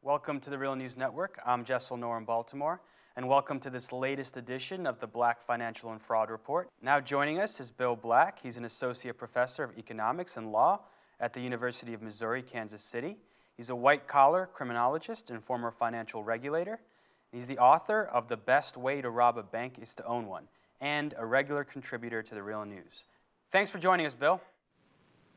Welcome to the Real News Network. I'm Jessel Noor in Baltimore, and welcome to this latest edition of the Black Financial and Fraud Report. Now joining us is Bill Black. He's an associate professor of economics and law at the University of Missouri, Kansas City. He's a white-collar criminologist and former financial regulator. He's the author of The Best Way to Rob a Bank is to Own One, and a regular contributor to the Real News. Thanks for joining us, Bill.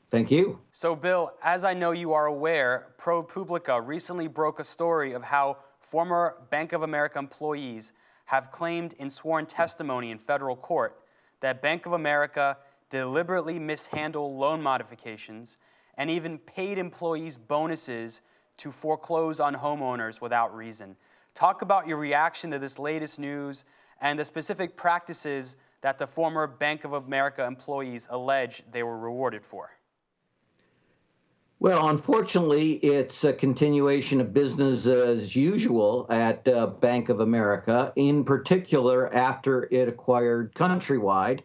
Thank you. So, Bill, as I know you are aware, ProPublica recently broke a story of how former Bank of America employees have claimed in sworn testimony in federal court that Bank of America deliberately mishandled loan modifications and even paid employees bonuses to foreclose on homeowners without reason. Talk about your reaction to this latest news and the specific practices that the former Bank of America employees allege they were rewarded for. Well, unfortunately, it's a continuation of business as usual at Bank of America, in particular after it acquired Countrywide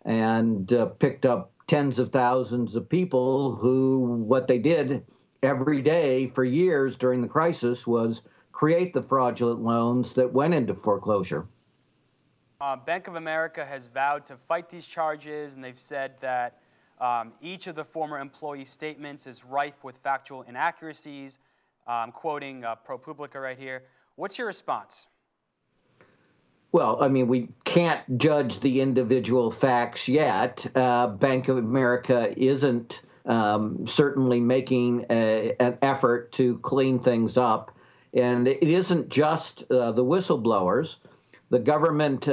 and picked up tens of thousands of people who, what they did every day for years during the crisis was create the fraudulent loans that went into foreclosure. Bank of America has vowed to fight these charges, and they've said that each of the former employee statements is rife with factual inaccuracies. I'm quoting ProPublica right here. What's your response? Well, I mean, we can't judge the individual facts yet. Bank of America isn't certainly making an effort to clean things up. And it isn't just the whistleblowers. The government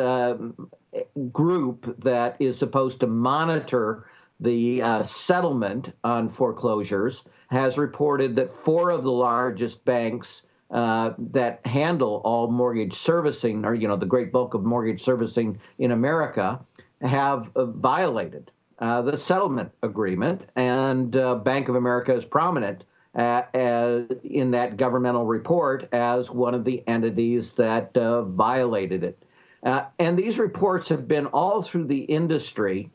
group that is supposed to monitor the settlement on foreclosures has reported that 4 of the largest banks that handle all mortgage servicing, or the great bulk of mortgage servicing in America, have violated the settlement agreement, and Bank of America is prominent in that governmental report as one of the entities that violated it. And these reports have been all through the industry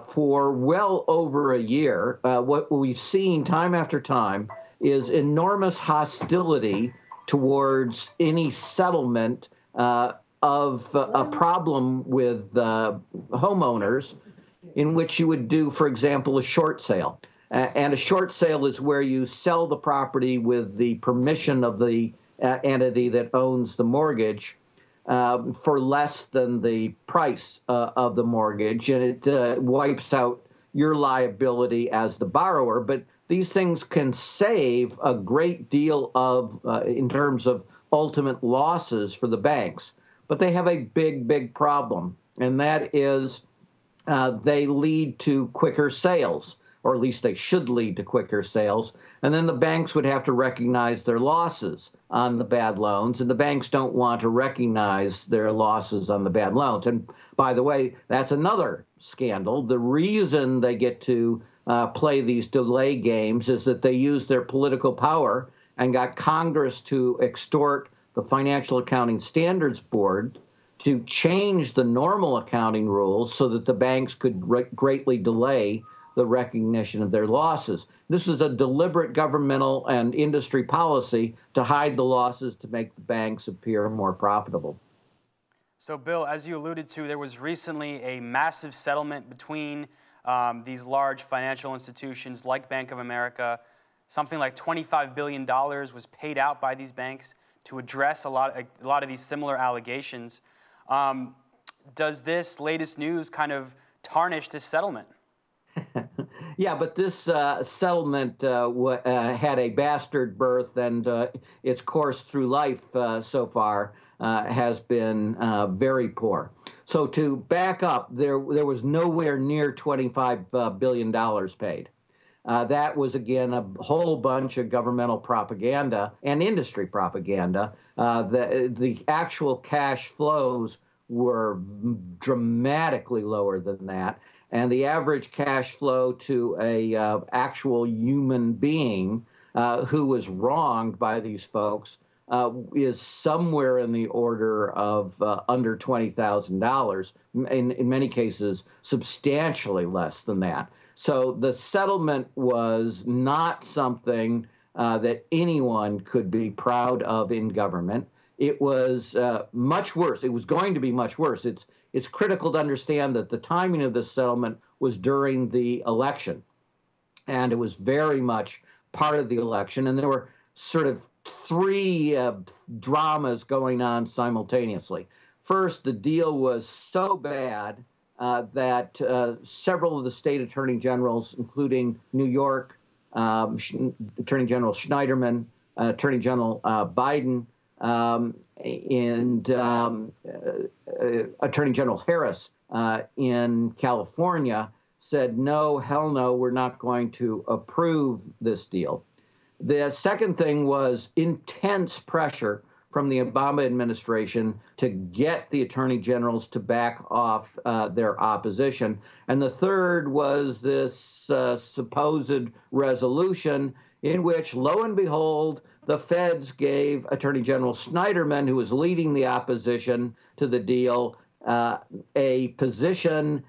for well over a year. What we've seen time after time is enormous hostility towards any settlement of a problem with homeowners in which you would do, for example, a short sale. And a short sale is where you sell the property with the permission of the entity that owns the mortgage for less than the price of the mortgage, and it wipes out your liability as the borrower. But these things can save a great deal of, in terms of ultimate losses for the banks. But they have a big, big problem, and that is they lead to quicker sales, or at least they should lead to quicker sales. And then the banks would have to recognize their losses on the bad loans, and the banks don't want to recognize their losses on the bad loans. And by the way, that's another scandal. The reason they get to play these delay games is that they use their political power and got Congress to extort the Financial Accounting Standards Board to change the normal accounting rules so that the banks could greatly delay the recognition of their losses. This is a deliberate governmental and industry policy to hide the losses to make the banks appear more profitable. So, Bill, as you alluded to, there was recently a massive settlement between these large financial institutions like Bank of America. Something like $25 billion was paid out by these banks to address a lot of these similar allegations. Does this latest news kind of tarnish this settlement? Yeah, but this settlement had a bastard birth, and its course through life so far has been very poor. So to back up, there was nowhere near $25 billion paid. That was, again, a whole bunch of governmental propaganda and industry propaganda. The actual cash flows were dramatically lower than that. And the average cash flow to a actual human being who was wronged by these folks is somewhere in the order of under $20,000. In many cases, substantially less than that. So the settlement was not something that anyone could be proud of in government. It was much worse. It was going to be much worse. It's critical to understand that the timing of this settlement was during the election, and it was very much part of the election. And there were sort of three dramas going on simultaneously. First, the deal was so bad that several of the state attorney generals, including New York Attorney General Schneiderman, Attorney General Biden, and Attorney General Harris in California, said, no, hell no, we're not going to approve this deal. The second thing was intense pressure from the Obama administration to get the attorney generals to back off their opposition. And the third was this supposed resolution in which, lo and behold, the feds gave Attorney General Schneiderman, who was leading the opposition to the deal, a position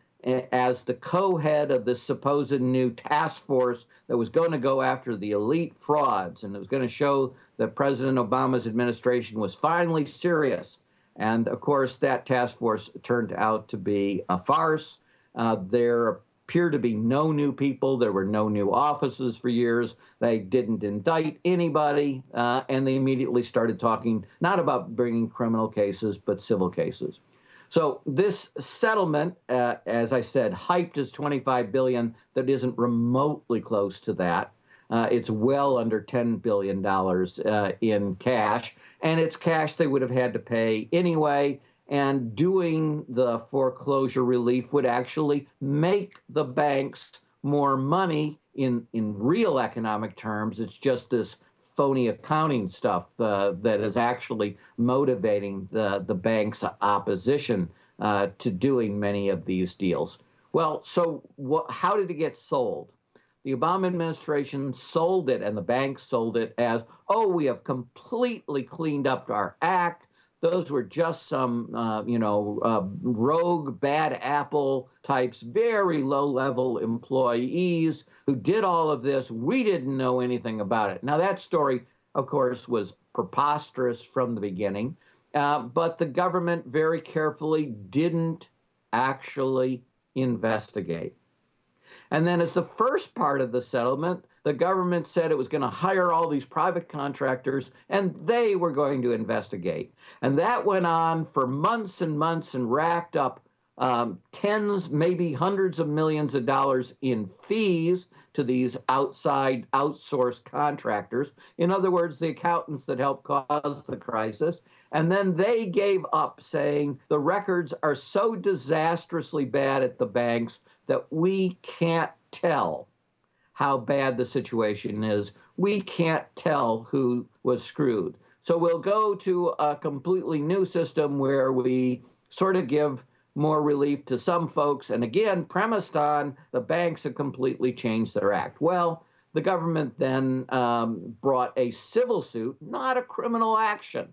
as the co-head of this supposed new task force that was going to go after the elite frauds, and it was going to show that President Obama's administration was finally serious. And of course, that task force turned out to be a farce. There appeared to be no new people. There were no new offices for years. They didn't indict anybody, and they immediately started talking not about bringing criminal cases, but civil cases. So this settlement, as I said, hyped as $25 billion, that isn't remotely close to that. It's well under $10 billion in cash, and it's cash they would have had to pay anyway. And doing the foreclosure relief would actually make the banks more money in real economic terms. It's just this phony accounting stuff that is actually motivating the bank's opposition to doing many of these deals. Well, so how did it get sold? The Obama administration sold it, and the banks sold it as, oh, we have completely cleaned up our act. Those were just some, rogue, bad apple types, very low-level employees who did all of this. We didn't know anything about it. Now, that story, of course, was preposterous from the beginning, but the government very carefully didn't actually investigate. And then as the first part of the settlement, the government said it was going to hire all these private contractors, and they were going to investigate. And that went on for months and months and racked up tens, maybe hundreds of millions of dollars in fees to these outside outsourced contractors. In other words, the accountants that helped cause the crisis. And then they gave up, saying the records are so disastrously bad at the banks that we can't tell how bad the situation is. We can't tell who was screwed. So we'll go to a completely new system where we sort of give more relief to some folks, and again, premised on the banks have completely changed their act. Well, the government then brought a civil suit, not a criminal action.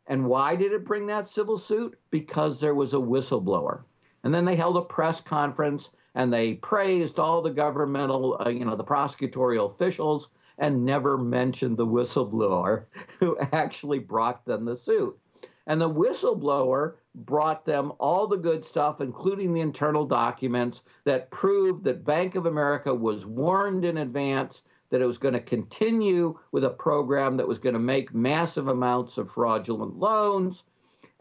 And why did it bring that civil suit? Because there was a whistleblower. And then they held a press conference, and they praised all the governmental, the prosecutorial officials, and never mentioned the whistleblower who actually brought them the suit. And the whistleblower brought them all the good stuff, including the internal documents that proved that Bank of America was warned in advance that it was going to continue with a program that was going to make massive amounts of fraudulent loans.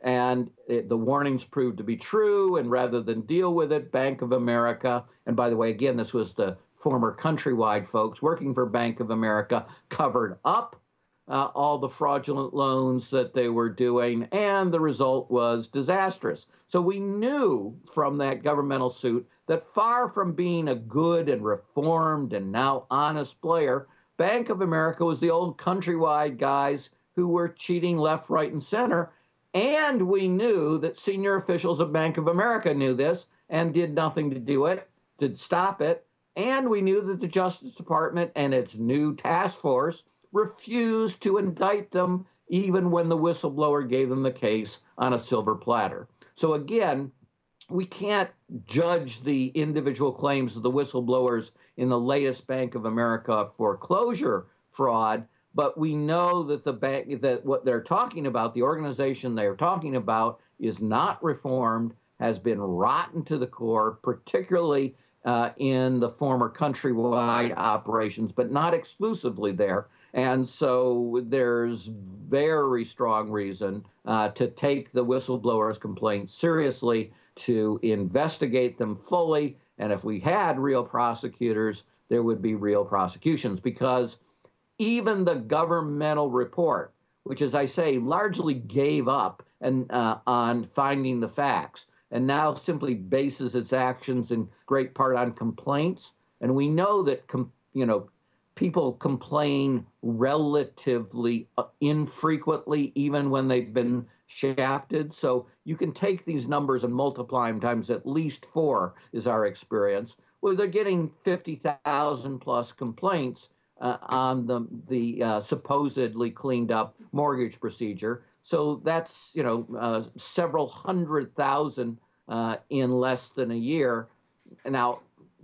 And the warnings proved to be true. And rather than deal with it, Bank of America, and by the way, again, this was the former Countrywide folks working for Bank of America, covered up all the fraudulent loans that they were doing, and the result was disastrous. So we knew from that governmental suit that far from being a good and reformed and now honest player, Bank of America was the old Countrywide guys who were cheating left, right, and center. And we knew that senior officials of Bank of America knew this and did nothing to do it, to stop it. And we knew that the Justice Department and its new task force refused to indict them even when the whistleblower gave them the case on a silver platter. So again, we can't judge the individual claims of the whistleblowers in the latest Bank of America foreclosure fraud, but we know that the bank, that what they're talking about, the organization they're talking about, is not reformed, has been rotten to the core, particularly in the former Countrywide operations, but not exclusively there. And so there's very strong reason to take the whistleblowers' complaints seriously, to investigate them fully. And if we had real prosecutors, there would be real prosecutions, because even the governmental report, which, as I say, largely gave up on finding the facts, and now simply bases its actions in great part on complaints. And we know that people complain relatively infrequently, even when they've been shafted. So you can take these numbers and multiply them times at least 4, is our experience. Well, they're getting 50,000 plus complaints on the supposedly cleaned up mortgage procedure. So that's several 100,000 in less than a year. Now,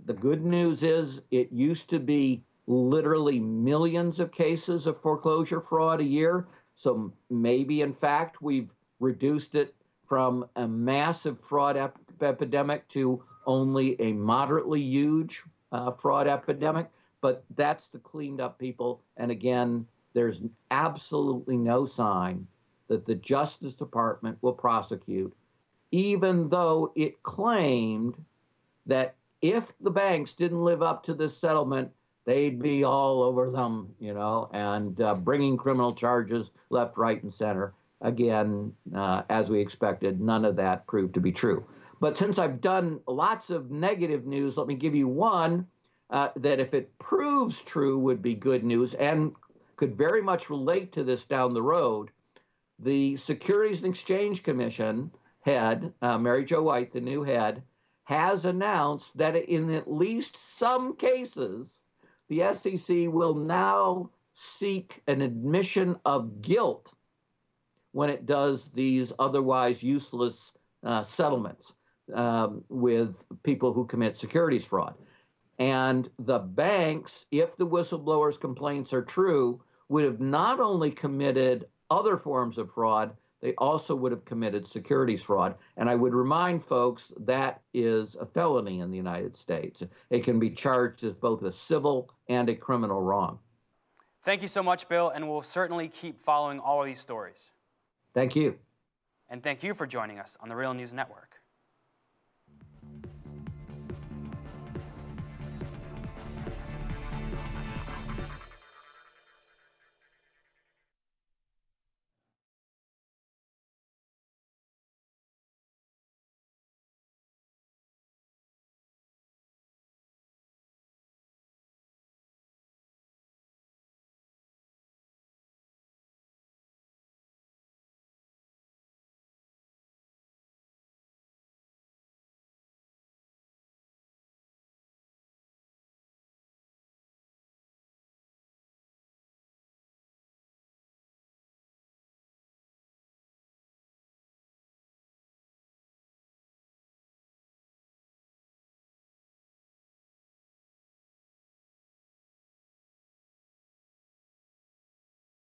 the good news is it used to be literally millions of cases of foreclosure fraud a year. So maybe, in fact, we've reduced it from a massive fraud epidemic to only a moderately huge fraud epidemic. But that's the cleaned up people. And again, there's absolutely no sign that the Justice Department will prosecute, even though it claimed that if the banks didn't live up to this settlement, they'd be all over them, and bringing criminal charges left, right, and center. Again, as we expected, none of that proved to be true. But since I've done lots of negative news, let me give you one that, if it proves true, would be good news and could very much relate to this down the road. The Securities and Exchange Commission head, Mary Jo White, the new head, has announced that in at least some cases, the SEC will now seek an admission of guilt when it does these otherwise useless settlements with people who commit securities fraud. And the banks, if the whistleblowers' complaints are true, would have not only committed other forms of fraud, they also would have committed securities fraud. And I would remind folks that is a felony in the United States. It can be charged as both a civil and a criminal wrong. Thank you so much, Bill, and we'll certainly keep following all of these stories. Thank you. And thank you for joining us on the Real News Network.